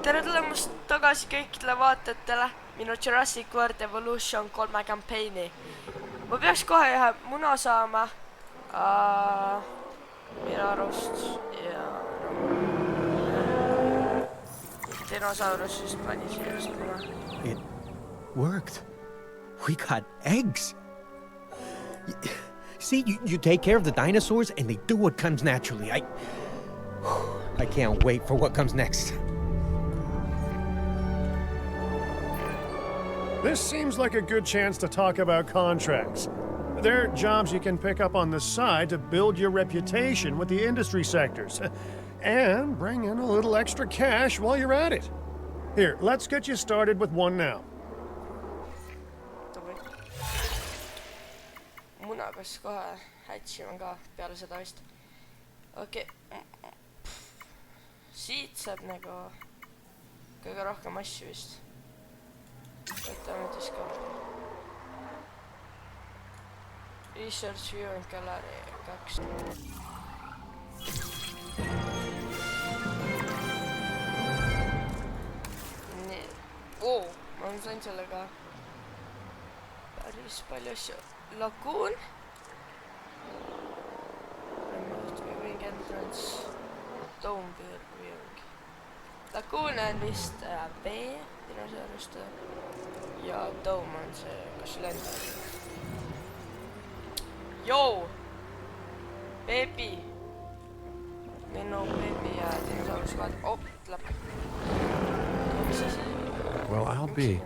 tere tulemast tagasi kõikidele vaatajatele minu Jurassic World Evolution 3 kampaani. Ma peaks kohe ühe muna saama minu arust ja dinosauruse just pani siia just muna. It worked. We got eggs. See, you take care of the dinosaurs and they do what comes naturally. I can't wait for what comes next. This seems like a good chance to talk about contracts. They're jobs you can pick up on the side to build your reputation with the industry sectors. And bring in a little extra cash while you're at it. Here, let's get you started with one now. Muna peaks kohe hätsima ka peale seda vist. Okei. Siit saab nagu kõige rohkem asju vist. Võtame nüüd ka Research Viewing Gallery 2. Nii. Ma sain sellega päris palju asju. Lagoon. Remote Viewing Entrance. Dome Viewing. Lagoon on vist vee dinosauruste. Ja Dome on see, kas lendab. Joo! Beebi! Minu beebi ja dinosaurus vaatab. Läbi. Well, I'll be.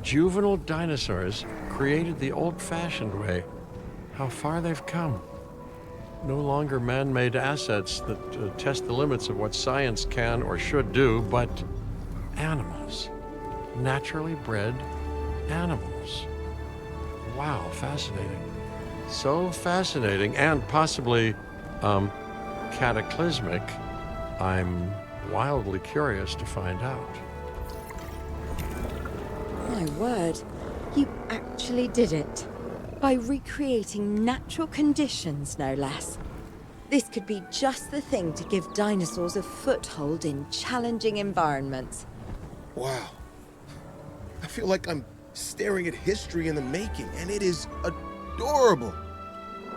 Juvenile dinosaurs created the old-fashioned way. How far they've come. No longer man-made assets that test the limits of what science can or should do, but animals. Naturally bred animals. Wow, fascinating. So fascinating and possibly cataclysmic. I'm wildly curious to find out. My word, you actually did it. By recreating natural conditions, no less. This could be just the thing to give dinosaurs a foothold in challenging environments. Wow. I feel like I'm staring at history in the making, and it is adorable.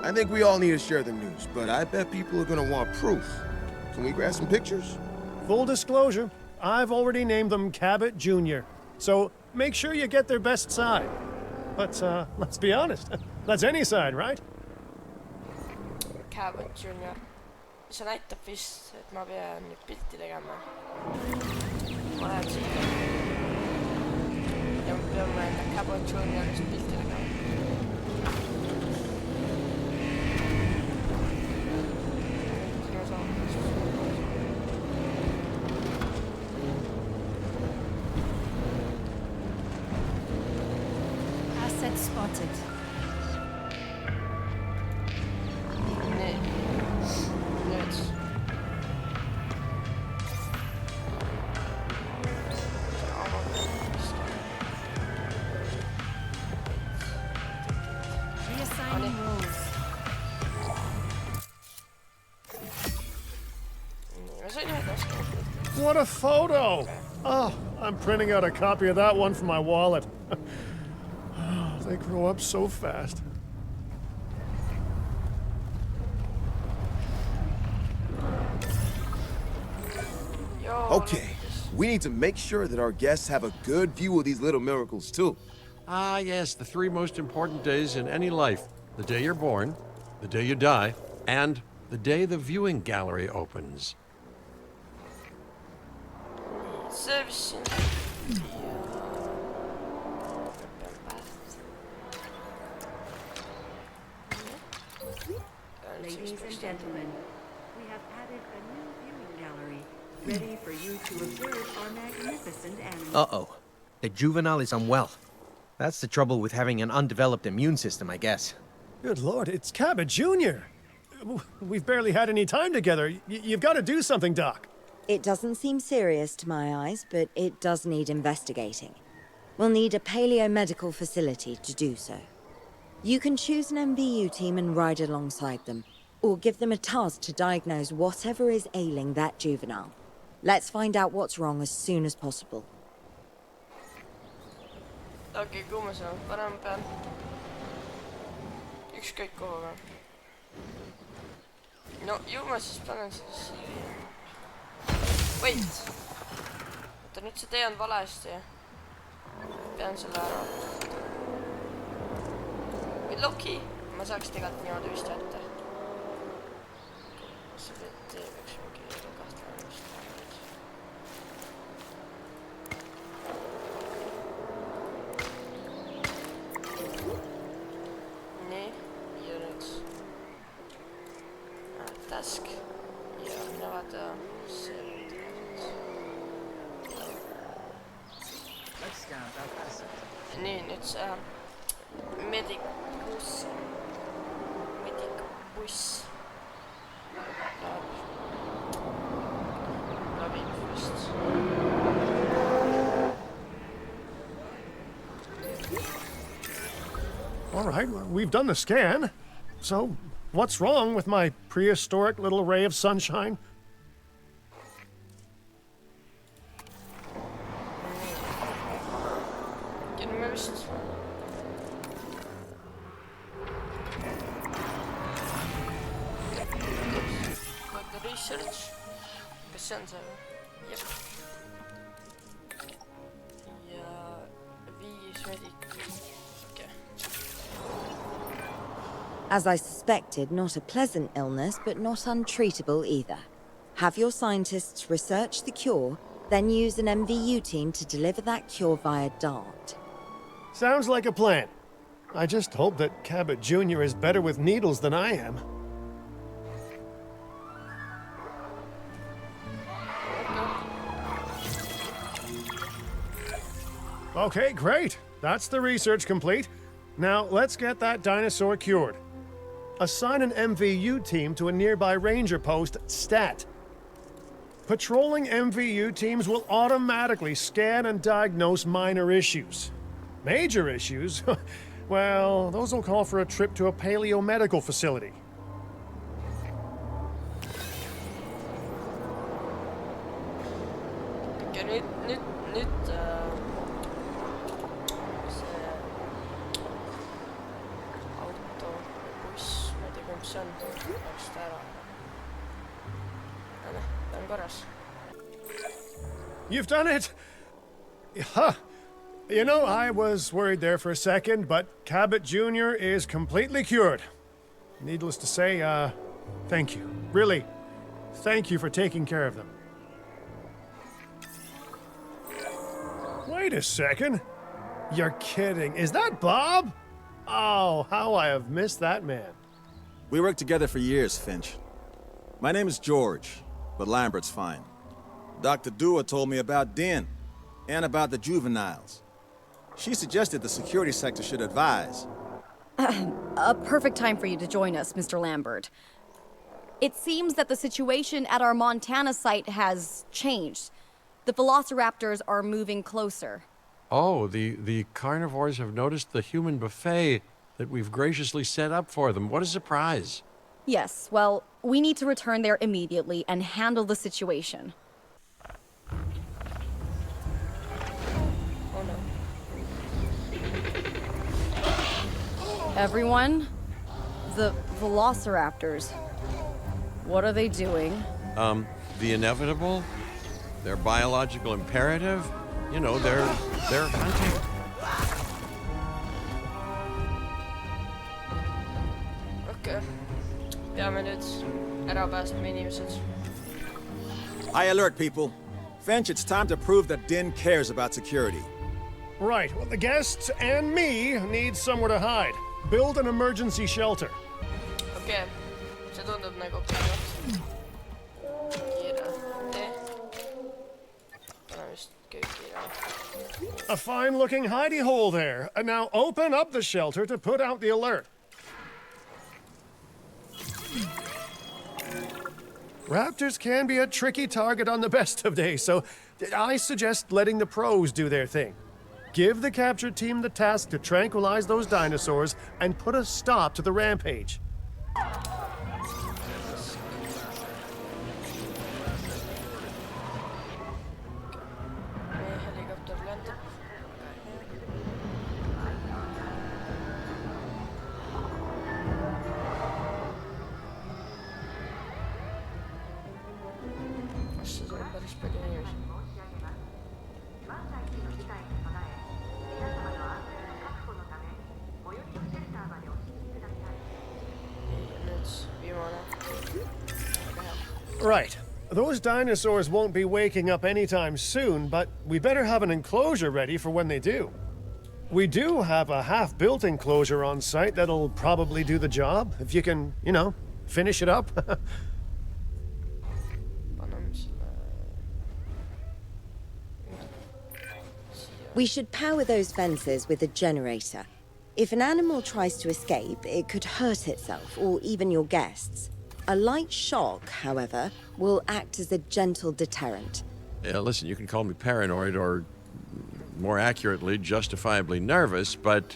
I think we all need to share the news, but I bet people are gonna want proof. Can we grab some pictures? Full disclosure, I've already named them Cabot Jr., so make sure you get their best side. But let's be honest, that's any side, right? Cabot Jr. See näitab vist, et ma pean nüüd pilti tegema. Ma lähen siia. Ja me peame enda Cabot Jr.'ist pilti tegema. Asset spotted. Nii. Nüüd. Reassigning roles. Ma sain ühed oskama. What a photo! Oh, I'm printing out a copy of that one for my wallet. They grow up so fast. Okay, we need to make sure that our guests have a good view of these little miracles, too. Ah, yes, the three most important days in any life. The day you're born, the day you die, and the day the viewing gallery opens. Servicing. Ladies and gentlemen, we have added a new viewing gallery, ready for you to observe our magnificent animals. Uh-oh. The juvenile is unwell. That's the trouble with having an undeveloped immune system, I guess. Good Lord, it's Cabot Jr. We've barely had any time together. You've got to do something, Doc. It doesn't seem serious to my eyes, but it does need investigating. We'll need a paleomedical facility to do so. You can choose an MVU team and ride alongside them, or give them a task to diagnose whatever is ailing that juvenile. Let's find out what's wrong as soon as possible. okei, kuhu ma saan parem pean? Ükskõik kuhu või? No ju ma siis panen selle siia. Wait! Oota, nüüd see tee on valesti. Pean selle ära. Või Loki! Ma saaks tegelikult niimoodi vist jätta. See tee peaks mingi kahtlemist. Nii, ja nüüd task ja mine vaata see nii, nüüd see medikbuss läbib vist. All right, well, we've done the scan. So, what's wrong with my prehistoric little ray of sunshine? Can me vist. Got the research. Kas see on see või? Jep. Ja 5 medik. Okei. As I suspected, not a pleasant illness, but not untreatable either. Have your scientists research the cure, then use an MVU team to deliver that cure via DART. Sounds like a plan. I just hope that Cabot Jr. is better with needles than I am. Okay, great. That's the research complete. Now, let's get that dinosaur cured. Assign an MVU team to a nearby ranger post, STAT. Patrolling MVU teams will automatically scan and diagnose minor issues. Major issues? Well, those will call for a trip to a paleomedical facility. Okei, nüüd see auto, buss, ma ei tea, mis see on, läks ta ära. Noh, ta on korras. You've done it! Huh. You know, I was worried there for a second, but Cabot Jr. is completely cured. Needless to say, thank you. Really, thank you for taking care of them. Wait a second. You're kidding. Is that Bob? Oh, how I have missed that man. We worked together for years, Finch. My name is George, but Lambert's fine. Dr. Dua told me about Din, and about the juveniles. She suggested the security sector should advise. A perfect time for you to join us, Mr. Lambert. It seems that the situation at our Montana site has changed. The velociraptors are moving closer. Oh, the carnivores have noticed the human buffet that we've graciously set up for them. What a surprise. Yes, well, we need to return there immediately and handle the situation. Oh no. Everyone, the velociraptors. What are they doing? The inevitable, their biological imperative, you know, they're hunting. Okei. Peame nüüd ära päästma inimesed. High alert, people. Finch, it's time to prove that Din cares about security. Right, well, the guests and me need somewhere to hide. Build an emergency shelter. Okei. See tundub nagu kiire tee. Pane vist kõik kiire. A fine-looking hidey hole there. And now open up the shelter to put out the alert. Raptors can be a tricky target on the best of days, so I suggest letting the pros do their thing. Give the capture team the task to tranquilize those dinosaurs and put a stop to the rampage. Right. Those dinosaurs won't be waking up anytime soon, but we better have an enclosure ready for when they do. We do have a half-built enclosure on site that'll probably do the job, if you can, finish it up. We should power those fences with a generator. If an animal tries to escape, it could hurt itself or even your guests. A light shock, however, will act as a gentle deterrent. Yeah, listen, you can call me paranoid or, more accurately, justifiably nervous, but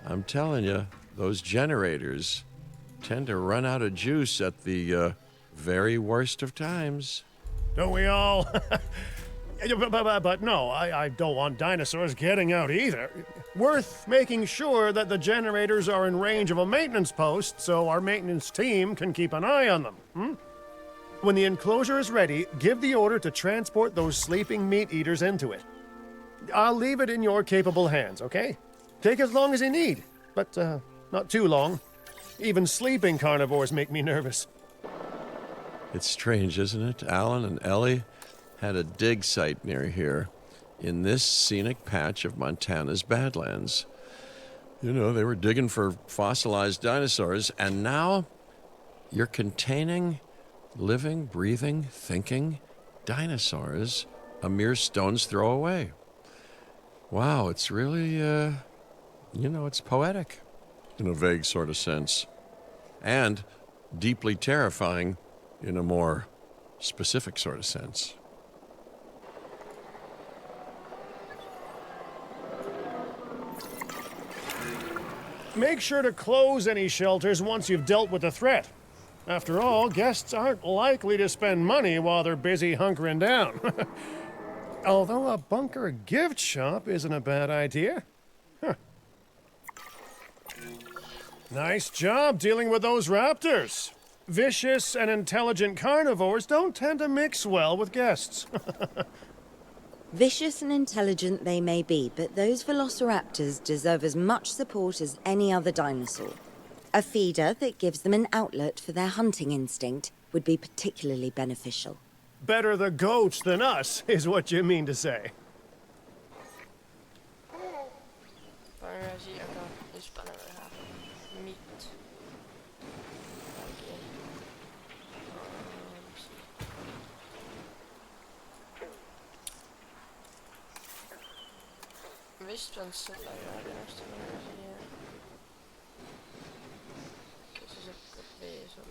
I'm telling you, those generators tend to run out of juice at the very worst of times. Don't we all? But no, I don't want dinosaurs getting out either. Worth making sure that the generators are in range of a maintenance post so our maintenance team can keep an eye on them. When the enclosure is ready, give the order to transport those sleeping meat eaters into it. I'll leave it in your capable hands, okay? Take as long as you need, but not too long. Even sleeping carnivores make me nervous. It's strange, isn't it? Alan and Ellie had a dig site near here in this scenic patch of Montana's Badlands. You know, they were digging for fossilized dinosaurs, and now you're containing living, breathing, thinking dinosaurs a mere stone's throw away. Wow, it's really, it's poetic in a vague sort of sense, and deeply terrifying in a more specific sort of sense. Make sure to close any shelters once you've dealt with the threat. After all, guests aren't likely to spend money while they're busy hunkering down. Although a bunker gift shop isn't a bad idea. Huh. Nice job dealing with those raptors. Vicious and intelligent carnivores don't tend to mix well with guests. Vicious and intelligent they may be, but those velociraptors deserve as much support as any other dinosaur. A feeder that gives them an outlet for their hunting instinct would be particularly beneficial. Better the goats than us, is what you mean to say. Visst var en sola gör det nästan här. Okej, så sätter vi sola.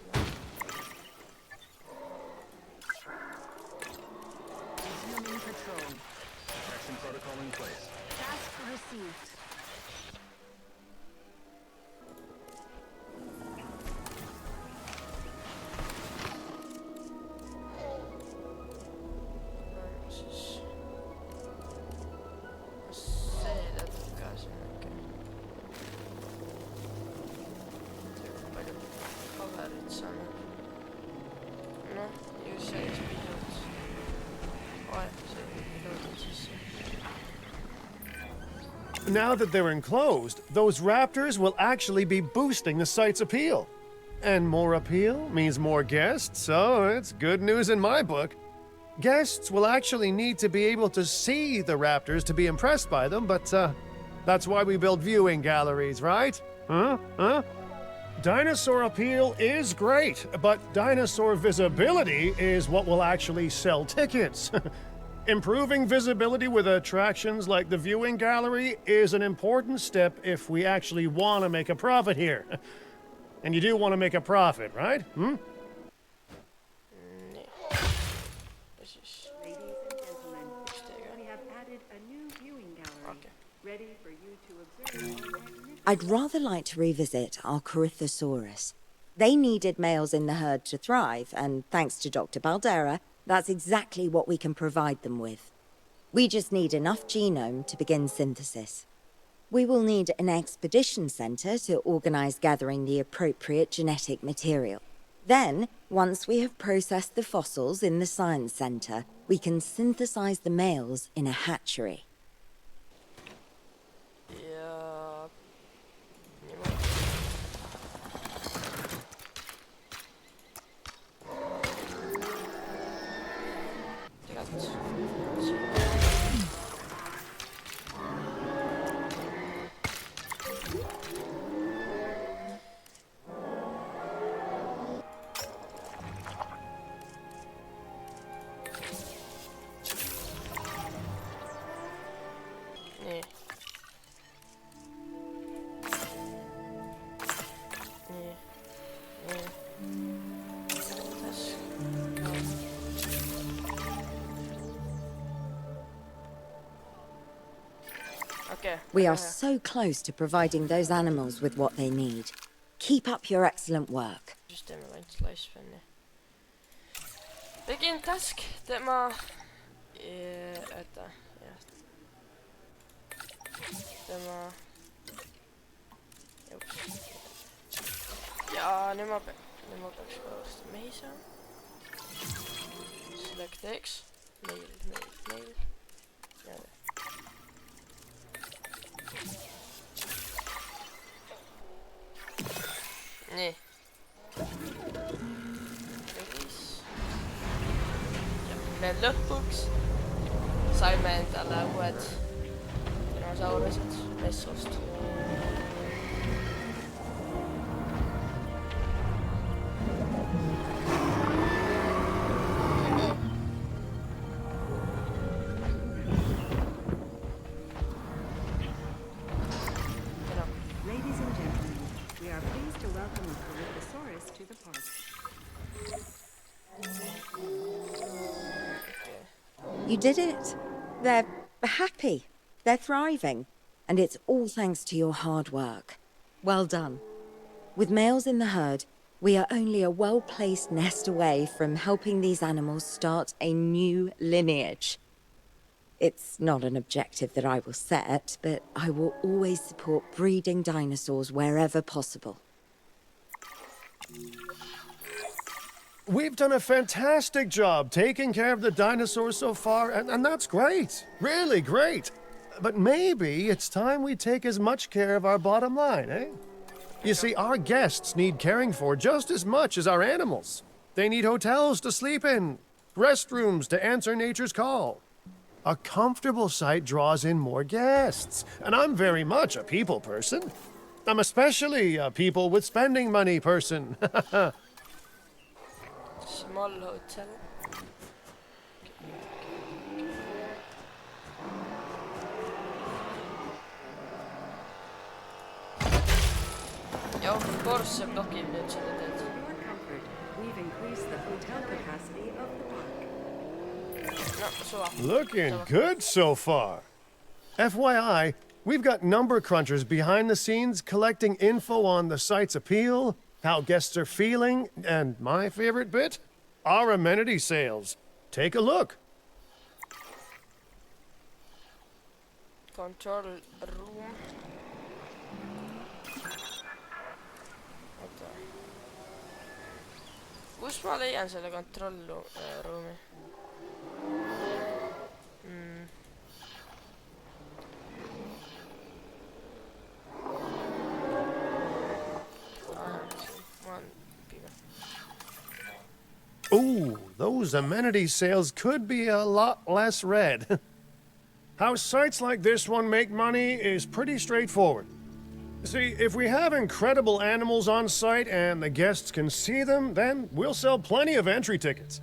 Resuming patrol. Action protocol in place. Task received. Now that they're enclosed, those raptors will actually be boosting the site's appeal. And more appeal means more guests, so it's good news in my book. Guests will actually need to be able to see the raptors to be impressed by them, but that's why we build viewing galleries, right? Huh? Dinosaur appeal is great, but dinosaur visibility is what will actually sell tickets. Improving visibility with attractions like the viewing gallery is an important step if we actually want to make a profit here. And you do want to make a profit, right? Ladies and gentlemen, we have added a new viewing gallery, ready for you to observe. I'd rather like to revisit our Corythosaurus. They needed males in the herd to thrive, and thanks to Dr. Baldera, that's exactly what we can provide them with. We just need enough genome to begin synthesis. We will need an expedition center to organize gathering the appropriate genetic material. Then, once we have processed the fossils in the science center, we can synthesize the males in a hatchery. Okei. We are Okay. so close to providing those animals with what they need. Keep up your excellent work. Systeemi var inte slice-fänni. Begin task. Tema... Vänta. Ja. Tema... Jups. Ja, nu mä peaks koulusta mehisään. Select X. Mail. Ja. Niin. Release. Ja me lõpuks saimme endale uued dinosaurused messust. Ladies and gentlemen, we are pleased to welcome the Dinosaurus to the park. You did it. They're happy. They're thriving. And it's all thanks to your hard work. Well done. With males in the herd, we are only a well-placed nest away from helping these animals start a new lineage. It's not an objective that I will set, but I will always support breeding dinosaurs wherever possible. We've done a fantastic job taking care of the dinosaurs so far, and that's great. Really great. But maybe it's time we take as much care of our bottom line, eh? You see, our guests need caring for just as much as our animals. They need hotels to sleep in, restrooms to answer nature's call. A comfortable site draws in more guests, and I'm very much a people person. I'm especially a people with spending money person. Small hotel. Joo, Porsche blockin nyt sitä teet. For your comfort, we've increased the hotel capacity of the park. No, sua. Looking good so far. FYI, we've got number crunchers behind the scenes collecting info on the site's appeal, how guests are feeling, and my favorite bit, our amenity sales. Take a look. Control room. Oota. Kus ma leian selle kontrollruumi? Ooh, those amenity sales could be a lot less red. How sites like this one make money is pretty straightforward. See, if we have incredible animals on site and the guests can see them, then we'll sell plenty of entry tickets.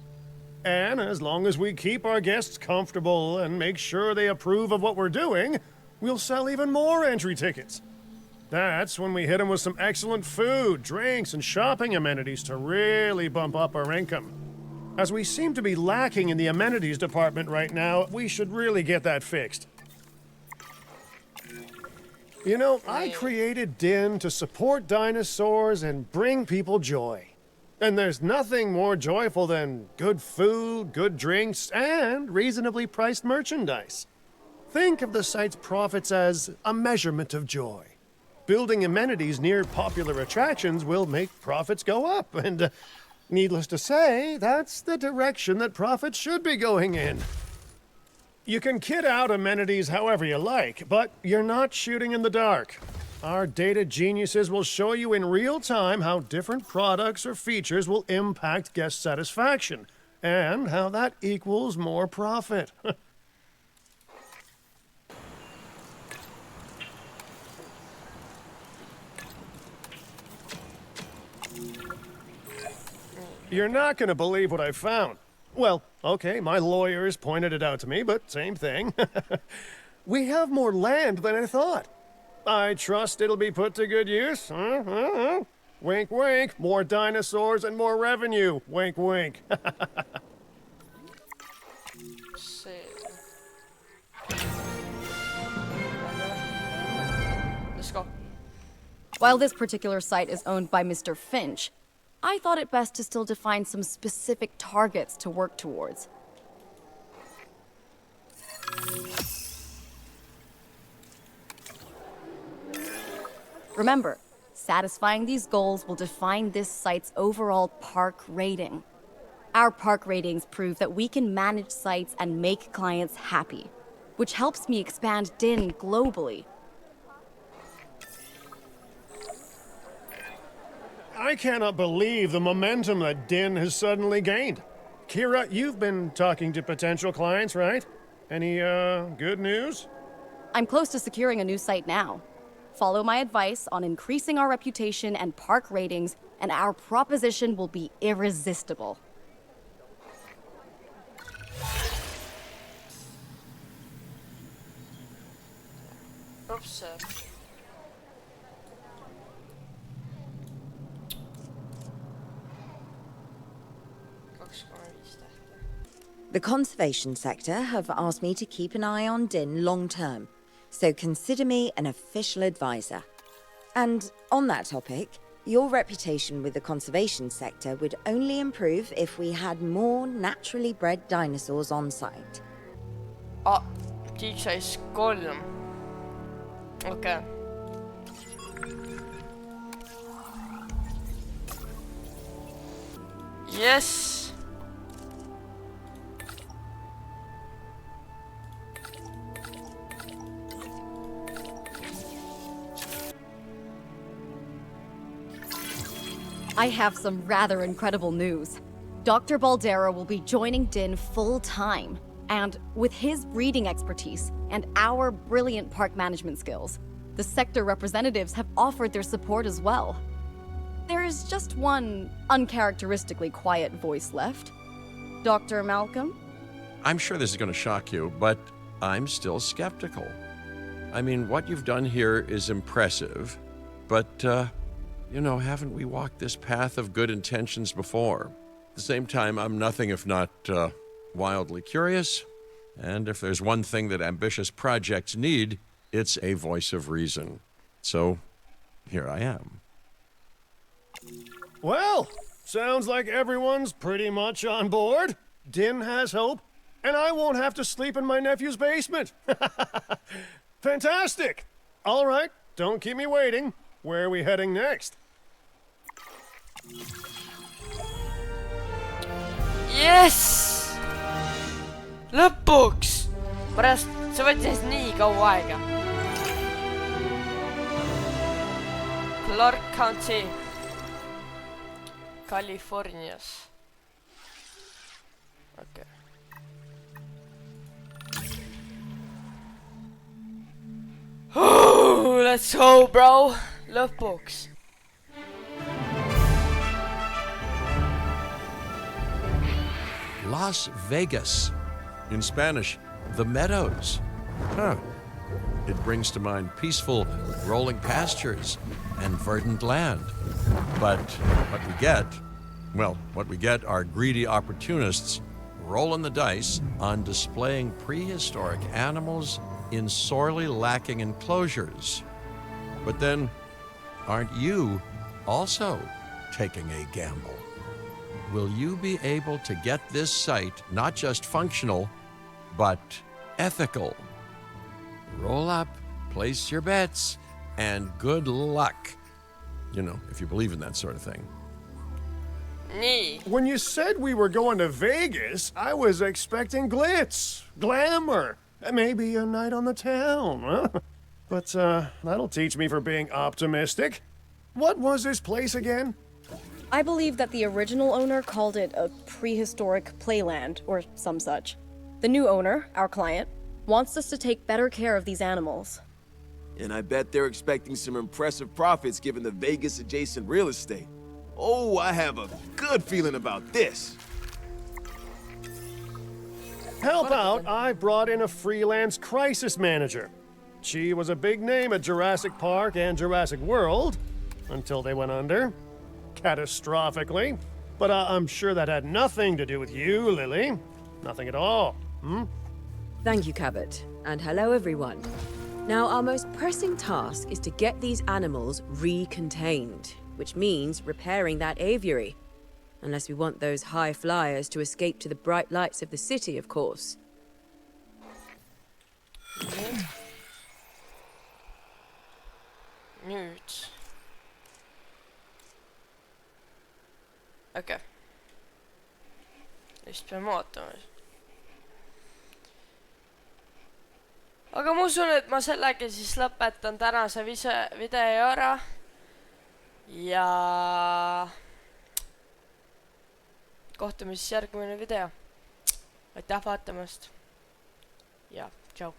And as long as we keep our guests comfortable and make sure they approve of what we're doing, we'll sell even more entry tickets. That's when we hit them with some excellent food, drinks, and shopping amenities to really bump up our income. As we seem to be lacking in the amenities department right now, we should really get that fixed. You know, I created Din to support dinosaurs and bring people joy. And there's nothing more joyful than good food, good drinks, and reasonably priced merchandise. Think of the site's profits as a measurement of joy. Building amenities near popular attractions will make profits go up, and needless to say, that's the direction that profits should be going in. You can kit out amenities however you like, but you're not shooting in the dark. Our data geniuses will show you in real time how different products or features will impact guest satisfaction, and how that equals more profit. You're not going to believe what I found. Well, okay, my lawyers pointed it out to me, but same thing. We have more land than I thought. I trust it'll be put to good use. Wink, wink. More dinosaurs and more revenue. Wink, wink. go. While this particular site is owned by Mr. Finch, I thought it best to still define some specific targets to work towards. Remember, satisfying these goals will define this site's overall park rating. Our park ratings prove that we can manage sites and make clients happy, which helps me expand DIN globally. I cannot believe the momentum that DIN has suddenly gained. Kira, you've been talking to potential clients, right? Any, good news? I'm close to securing a new site now. Follow my advice on increasing our reputation and park ratings, and our proposition will be irresistible. Oops. The conservation sector have asked me to keep an eye on DIN long term, so consider me an official advisor. And on that topic, your reputation with the conservation sector would only improve if we had more naturally bred dinosaurs on site. Tiiksais 3. Okay. Yes. I have some rather incredible news. Dr. Baldera will be joining DIN full-time, and with his breeding expertise and our brilliant park management skills, the sector representatives have offered their support as well. There is just one uncharacteristically quiet voice left. Dr. Malcolm? I'm sure this is going to shock you, but I'm still skeptical. I mean, what you've done here is impressive, but, you know, haven't we walked this path of good intentions before? At the same time, I'm nothing if not wildly curious, and if there's one thing that ambitious projects need, it's a voice of reason. So, here I am. Well, sounds like everyone's pretty much on board. DIN has hope, and I won't have to sleep in my nephew's basement. Fantastic! All right, don't keep me waiting. Where are we heading next? Yes! Lõpuks! Pärast, see võttis nii kaua aega. Clark County, Californias. Okay. Oh, let's go, bro! Lõpuks. Las Vegas. In Spanish, the Meadows. Huh. It brings to mind peaceful, rolling pastures and verdant land. But what we get are greedy opportunists rolling the dice on displaying prehistoric animals in sorely lacking enclosures. But then, aren't you also taking a gamble? Will you be able to get this site not just functional, but ethical? Roll up, place your bets, and good luck. You know, if you believe in that sort of thing. Nee. When you said we were going to Vegas, I was expecting glitz, glamour, maybe a night on the town, huh? But, that'll teach me for being optimistic. What was this place again? I believe that the original owner called it a prehistoric playland, or some such. The new owner, our client, wants us to take better care of these animals. And I bet they're expecting some impressive profits given the Vegas-adjacent real estate. Oh, I have a good feeling about this. Help out, I brought in a freelance crisis manager. She was a big name at Jurassic Park and Jurassic World, until they went under. Catastrophically. But I'm sure that had nothing to do with you, Lily. Nothing at all. Thank you, Cabot. And hello, everyone. Now, our most pressing task is to get these animals recontained, which means repairing that aviary. Unless we want those high flyers to escape to the bright lights of the city, of course. Nüüd. Okei. Vist peame ootama. Aga ma usun, et ma sellega siis lõpetan tänase video ära. Ja kohtume siis järgmine video. Aitäh vaatamast. Ja tšau.